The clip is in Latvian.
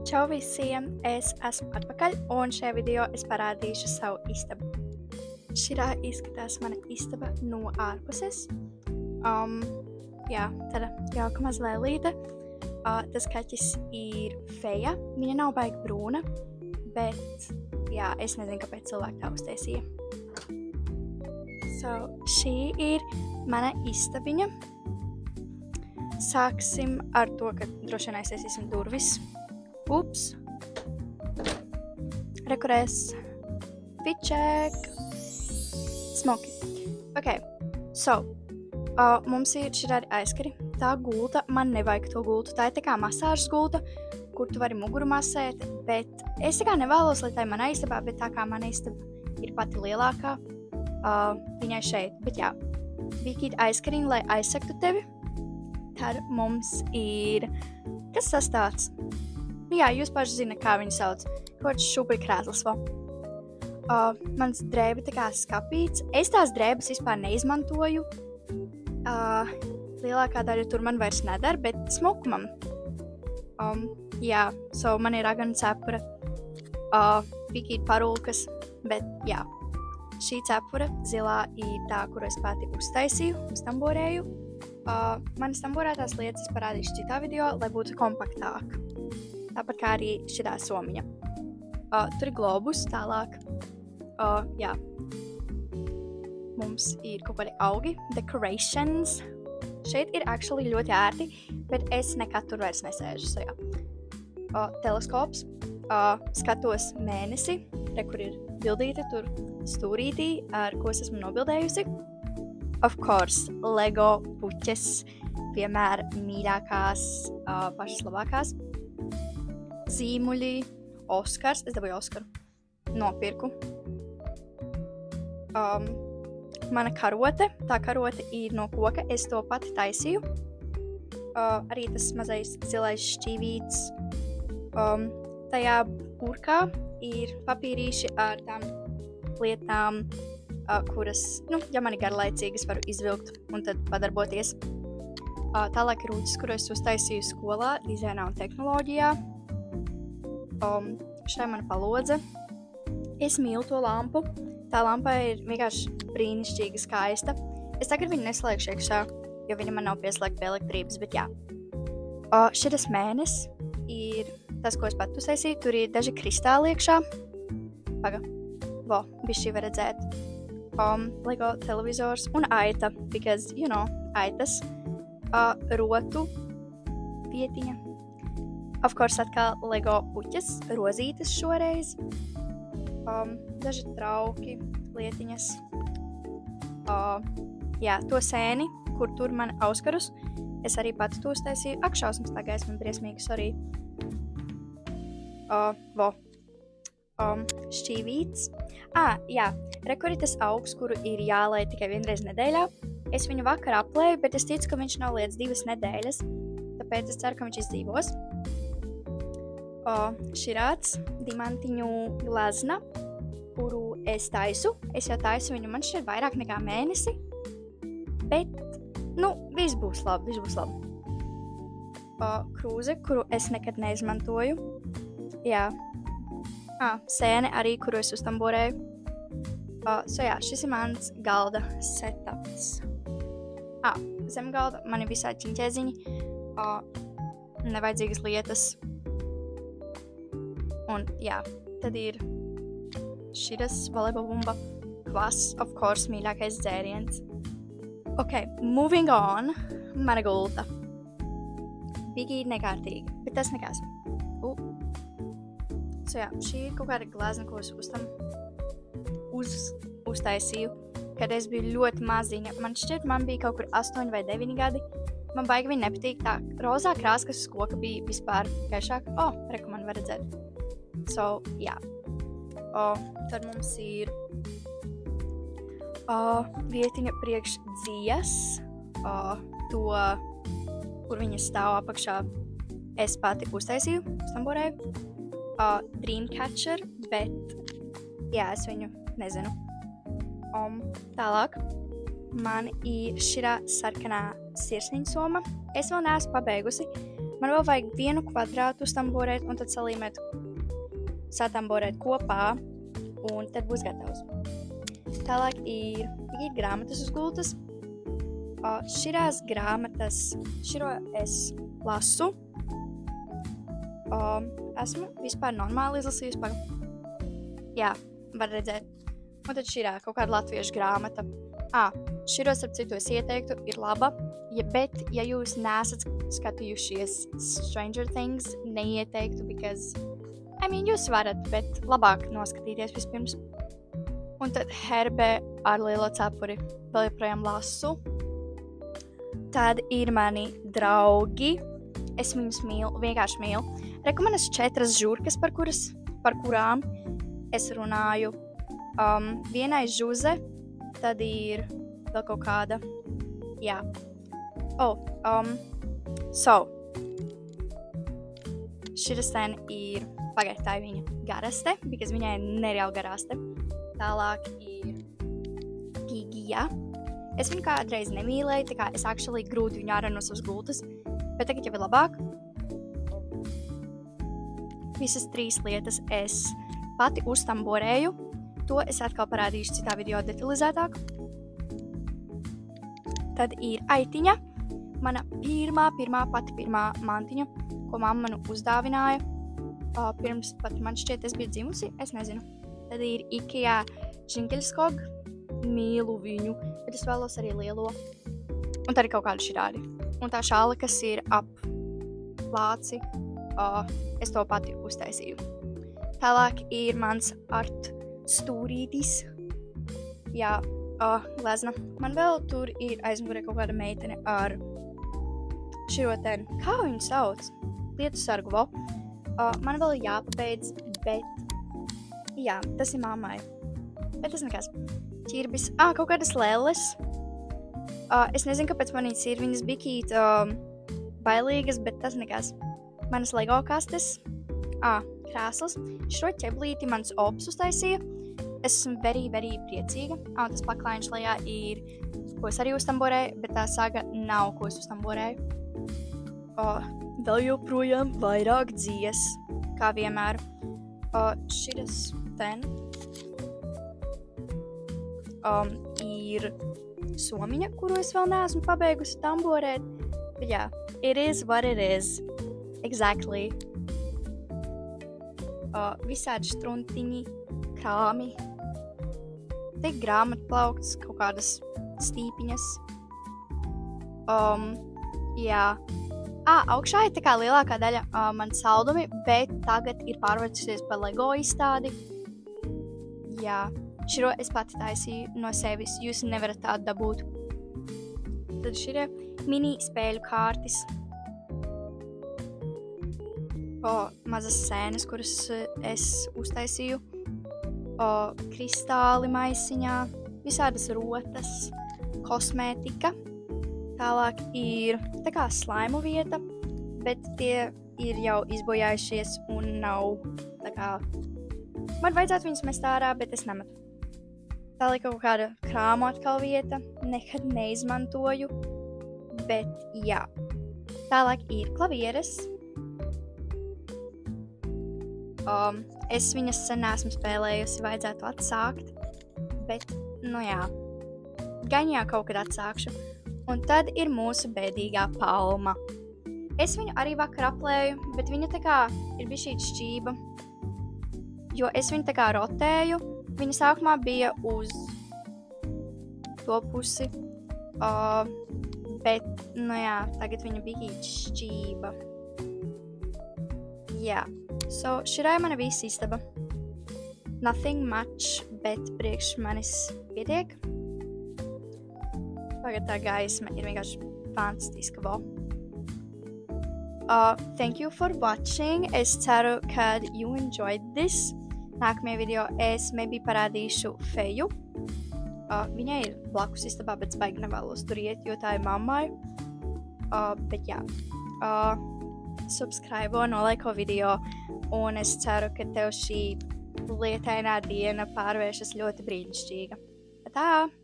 Čau visiem! Es esmu atpakaļ, un šajā video es parādīšu savu istabu. Šitā izskatās mana istaba no ārpuses. Tāda jauka maza lēlīte. Tas kaķis ir Feja. Viņa nav baigi brūna, bet es nezinu, kāpēc cilvēki tā uztaisīja. Šī ir mana istabiņa. Sāksim ar to, ka droši vien aiztaisīsim durvis. Ups! Rekurēs. Fit check. Smoky. Mums ir šādi aizskari. Tā gulta, man nevajag to gultu. Tā ir tā kā masāžas gulta, kur tu vari muguru masēt, bet es tā kā nevēlos, lai tā ir manā istabā, bet tā kā mana istaba ir pati lielākā, viņai šeit. Bet bija kīt aizskariņi, lai aizsaktu tevi. Tad mums ir, kas tas tāds? Jūs paši zināt, kā viņu sauc. Kaut šūpri krēsls vēl. Mans drēbe tā kā skapīts. Es tās drēbes vispār neizmantoju. Lielākā daļa tur man vairs nedara, bet smukumam. Man ir ragana cepura. Pikīt parulkas, bet šī cepura zilā ir tā, kuru es pati uztaisīju, uztamborēju. Manas tamborētās lietas es parādīšu citā video, lai būtu kompaktāk. Tāpat kā arī šitā somiņa. Tur ir globus tālāk. Mums ir kaut kādi augi, decorations. Šeit ir actually ļoti ērti, bet es nekad tur vairs nesēžu. Teleskops. Skatos mēnesi, kur ir bildīte tur stūrītī, ar ko es esmu nobildējusi. Of course, Lego puķes, vienmēr mīļākās, pašas labākās. Zīmuļi, Oskars, es dabūju Oskaru, nopirku. Mana karote, tā karote ir no koka, es to pati taisīju. Arī tas mazais zilais šķīvīts. Tajā burkā ir papīrīši ar tām lietām, kuras, ja man ir garlaicīgas, varu izvilkt un tad padarboties. Tālāk ir rūtis, kuru es uztaisīju skolā, dizainā un tehnoloģijā. Šai mana palodze. Es mīlu to lampu. Tā lampa ir vienkārši brīnišķīga, skaista. Es tagad viņu neslēgšu iekšā, jo viņa man nav pieslēgta pie elektrības, bet šitas mēnesis ir tas, ko es pat uztaisīju. Tur ir daži kristāli iekšā. Bišķi var redzēt. Lego televizors un aita, because, aitas. Rotu vietiņa. Of course, atkal Lego puķes, rozītes šoreiz. Daži trauki, lietiņas. To sēni, kur tur man auskarus. Es arī pati to uztaisīju. Šausmas tā gaisma briesmīgi, sorry. Šķīvīts. Rekur ir tas augs, kuru ir jālai tikai vienreiz nedēļā. Es viņu vakar aplēju, bet es ticu, ka viņš nav lietas 2 nedēļas. Tāpēc es ceru, ka viņš izdzīvos. Širāts dimantiņu glazna, kuru es taisu. Es jau taisu viņu, man šķiet vairāk nekā mēnesi. Bet, viss būs labi. Krūze, kuru es nekad neizmantoju. Sēne arī, kuru es uztamborēju. Šis ir mans galda setups. Zem galda man ir visādi čiņķēziņi, nevajadzīgas lietas. Un, tad ir šitas volejbolbumba, kvass, of course, mīļākais dzēriens. Moving on, mana gulta. Bigi nekārtīgi, bet tas nekas. Šī ir kaut kāda glazna, ko es uztaisīju, kad es biju ļoti maziņa. Man šķiet, man bija kaut kur 8 vai 9 gadi. Man baigi viņa nepatīk. Tā rozā krāsa, kas uz koka bija vispār gaišāka. Reku man var redzēt. Tad mums ir vietiņa priekš dzijas. To, kur viņa stāv apakšā, es pati uztaisīju, uztamborēju. Dreamcatcher, bet es viņu nezinu. Tālāk man ir širā sarkanā sirsniņa soma. Es vēl neesmu pabeigusi. Man vēl vajag vienu kvadrātu uztamborēt un tad satamborēt kopā un tad būs gatavs. Tālāk ir grāmatas uz gultas. Širās grāmatas, širo es lasu. Esmu vispār normāli izlasījusi. Jā, var redzēt. Un tad širā kaut kāda latviešu grāmata. Širo, starp citu, es ieteiktu, ir laba. Bet, ja jūs nesat skatījušies Stranger Things, neieteiktu, because, jūs varat, bet labāk noskatīties vispirms. Un tad Herbe ar lielo cepuri vēl joprojām lasu. Tad ir mani draugi. Es viņus mīlu, vienkārši mīlu. Reku manas 4 žurkas, par kurām es runāju. Vienai Žuze, tad ir vēl kaut kāda. Jā. Šitas ten ir, tā ir viņa garaste, because viņai ir nereāli garaste. Tālāk ir Gigija. Es viņu kādreiz nemīlēju, tā kā es actually grūti viņu ārā no savas gultas, bet tagad jau ir labāk. Visas 3 lietas es pati uztamborēju. To es atkal parādīšu citā video detalizētāk. Tad ir Aitiņa. Mana pati pirmā mantiņa, ko mamma man uzdāvināja. Pirms pat man šķiet, es biju dzimusi, es nezinu. Tad ir Ikea Džingeļskog. Mīlu viņu, bet es vēlos arī lielo. Un tad ir kaut kādi širādi. Un tā šāla, kas ir ap lāci, es to pati uztaisīju. Tālāk ir mans art stūrītis. Jā, glezna. Man vēl tur ir aizmugurē kaut kāda meitene ar širotēm. Kā viņu sauc? Lietu sargu vēl. Man vēl jāpabeidz, bet jā, tas ir mammai. Bet tas nekas. Ķirbis. Kaut kādas lēles. Es nezinu, kāpēc manīts ir viņas bikīt bailīgas, bet tas nekas. Manas Lego kastes. Krāslas. Šo ķeblīti mans ops uztaisīja. Es esmu very priecīga. Tas paklājiņš lejā ir, ko es arī uztamborēju, bet tā saga nav, ko es uztamborēju. Vēl joprojām vairāk dzies, kā vienmēr. Šitas ten ir somiņa, kuru es vēl neesmu pabeigusi tamborēt. Bet jā, it is what it is. Exactly. Visādi štruntiņi, krāmi. Te grāmatplaukts, kaut kādas stīpiņas. Jā. Augšā ir tā kā lielākā daļa man saldumi, bet tagad ir pārvērtusies par Lego izstādi. Jā. Širo es pati taisīju no sevis, jūs nevarat tādu dabūt. Tad šire mini spēļu kārtis. Mazas sēnes, kuras es uztaisīju. Kristāli maisiņā, visādas rotas, kosmētika. Tālāk ir tā kā slaimu vieta, bet tie ir jau izbojājušies un nav tā kā... Man vajadzētu viņus mest ārā, bet es nemetu. Tālāk kaut kāda krāmu atkal vieta, nekad neizmantoju, bet jā. Tālāk ir klavieres. Es viņas sen neesmu spēlējusi, vajadzētu atsākt, bet, jā, gan jau kaut kad atsākšu. Un tad ir mūsu bēdīgā palma. Es viņu arī vakar aplēju, bet viņa tā kā ir bišķīt šķība, jo es viņu tā kā rotēju. Viņa sākumā bija uz to pusi, bet, jā, tagad viņa bija šķība. Jā, širā ir mana visa istaba. Nothing much, bet priekš manis pietiek. Tagad tā gaisma ir vienkārši fantastiska. Thank you for watching. Es ceru, ka you enjoyed this. Nākamajā video es maybe parādīšu Feju. Viņai ir blakus istabā, bet baigi nevēlos tur iet, jo tā ir mammai. Bet jā. Subscribe, nolaiko video. Un es ceru, ka tev šī lietainā diena pārvēršas ļoti brīnišķīga. Tā!